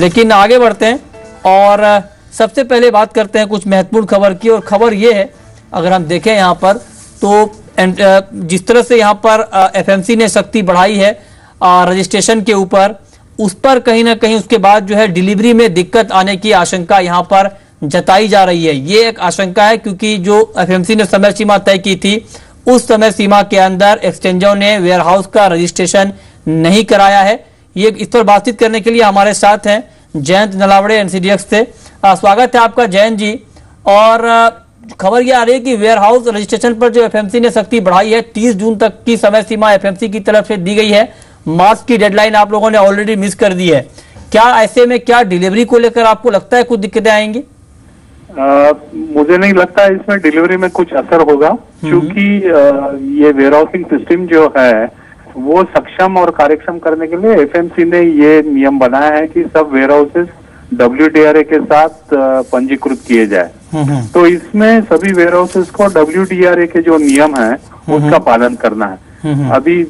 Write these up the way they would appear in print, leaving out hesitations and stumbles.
लेकिन आगे बढ़ते हैं और सबसे पहले बात करते हैं कुछ महत्वपूर्ण खबर की। और खबर ये है, अगर हम देखें यहाँ पर तो जिस तरह से यहाँ पर एफएमसी ने सख्ती बढ़ाई है रजिस्ट्रेशन के ऊपर, उस पर कहीं ना कहीं उसके बाद जो है डिलीवरी में दिक्कत आने की आशंका यहाँ पर जताई जा रही है। ये एक आशंका है क्योंकि जो एफएमसी ने समय सीमा तय की थी उस समय सीमा के अंदर एक्सचेंजों ने वेयरहाउस का रजिस्ट्रेशन नहीं कराया है। ये इस पर बातचीत करने के लिए हमारे साथ हैं जयंत नलावड़े एनसीडीएक्स से। स्वागत है आपका जयंत जी। और खबर ये आ रही है कि वेयरहाउस रजिस्ट्रेशन पर जो एफएमसी ने सख्ती बढ़ाई है, 30 जून तक की समय सीमा एफएमसी की तरफ से दी गई है। मार्च की डेडलाइन आप लोगों ने ऑलरेडी मिस कर दी है। क्या ऐसे में क्या डिलीवरी को लेकर आपको लगता है कुछ दिक्कतें आएंगी? मुझे नहीं लगता इसमें डिलीवरी में कुछ असर होगा, क्योंकि ये वेयरहाउसिंग सिस्टम जो है वो सक्षम और कार्यक्षम करने के लिए एफएमसी ने ये नियम बनाया है कि सब वेयरहाउसेस WDRA के साथ पंजीकृत किए जाए। तो इसमें सभी वेयरहाउसेस को WDRA के जो नियम है उसका पालन करना है। अभी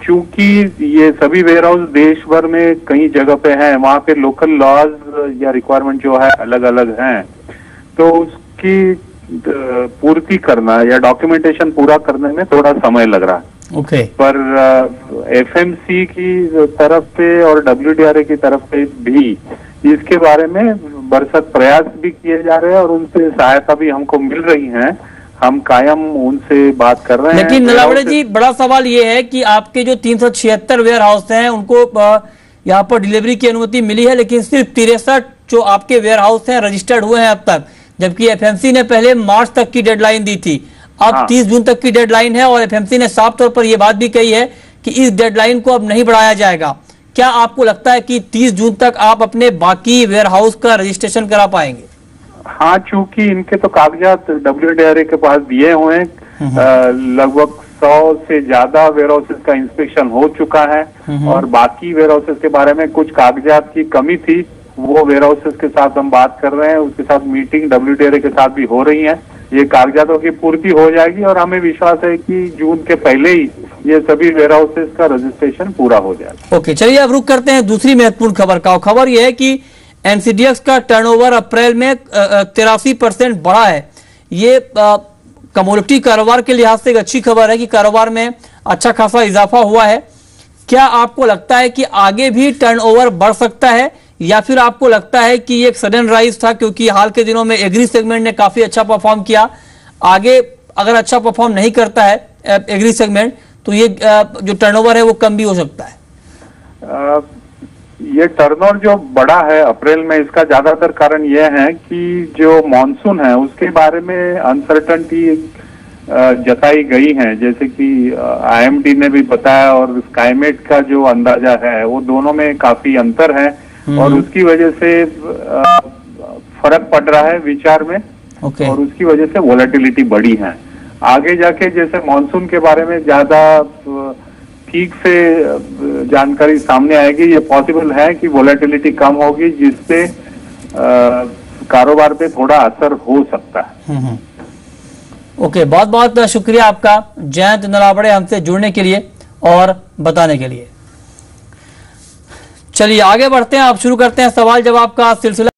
चूंकि ये सभी वेयरहाउस देश भर में कई जगह पे हैं, वहाँ पे लोकल लॉज या रिक्वायरमेंट जो है अलग अलग हैं, तो उसकी पूर्ति करना या डॉक्यूमेंटेशन पूरा करने में थोड़ा समय लग रहा है। पर एफएमसी की तरफ से और WDRA की तरफ से भी इसके बारे में बरसक प्रयास भी किए जा रहे हैं और उनसे सहायता भी हमको मिल रही है। हम कायम उनसे बात कर रहे हैं। लेकिन नलावड़े जी, बड़ा सवाल ये है कि आपके जो 376 वेयर हाउस हैं उनको यहाँ पर डिलीवरी की अनुमति मिली है, लेकिन सिर्फ 63 जो आपके वेयर हाउस हैं रजिस्टर्ड हुए हैं अब तक, जबकि एफएमसी ने पहले मार्च तक की डेडलाइन दी थी। अब 30 जून तक की डेडलाइन है और एफएमसी ने साफ तौर पर यह बात भी कही है कि इस डेडलाइन को अब नहीं बढ़ाया जाएगा। क्या आपको लगता है कि 30 जून तक आप अपने बाकी वेयरहाउस का रजिस्ट्रेशन करा पाएंगे? हाँ, चूंकि इनके तो कागजात WDRA के पास दिए हुए हैं, लगभग 100 से ज्यादा वेयरहाउसेस का इंस्पेक्शन हो चुका है और बाकी वेयरहाउसेस के बारे में कुछ कागजात की कमी थी, वो वेयरहाउसेस के साथ हम बात कर रहे हैं। उसके साथ मीटिंग WDRA के साथ भी हो रही है। ये कागजातों की पूर्ति हो जाएगी और हमें विश्वास है कि जून के पहले ही ये सभी वेयरहाउसेस का रजिस्ट्रेशन पूरा हो जाएगा। ओके, चलिए अब रुक करते हैं दूसरी महत्वपूर्ण खबर का। खबर यह है कि एनसीडीएक्स का टर्नओवर अप्रैल में 83% बढ़ा है। ये कमोडिटी कारोबार के लिहाज से एक अच्छी खबर है कि कारोबार में अच्छा खासा इजाफा हुआ है। क्या आपको लगता है कि आगे भी टर्नओवर बढ़ सकता है, या फिर आपको लगता है कि ये एक सडन राइज था क्योंकि हाल के दिनों में एग्री सेगमेंट ने काफी अच्छा परफॉर्म किया, आगे अगर अच्छा परफॉर्म नहीं करता है एग्री सेगमेंट तो ये जो टर्नओवर है वो कम भी हो सकता है? ये टर्नओवर जो बढ़ा है अप्रैल में, इसका ज्यादातर कारण यह है कि जो मॉनसून है उसके बारे में अनसर्टनिटी जताई गई है। जैसे कि IMD ने भी बताया और स्काईमेट का जो अंदाजा है वो दोनों में काफी अंतर है और उसकी वजह से फर्क पड़ रहा है विचार में। और उसकी वजह से वोलेटिलिटी बढ़ी है। आगे जाके जैसे मॉनसून के बारे में ज्यादा ठीक से जानकारी सामने आएगी, ये पॉसिबल है कि वोलेटिलिटी कम होगी, जिससे कारोबार पे थोड़ा असर हो सकता है। ओके, बहुत बहुत शुक्रिया आपका जयंत नलावड़े हमसे जुड़ने के लिए और बताने के लिए। चलिए आगे बढ़ते हैं, आप शुरू करते हैं सवाल जवाब का सिलसिला।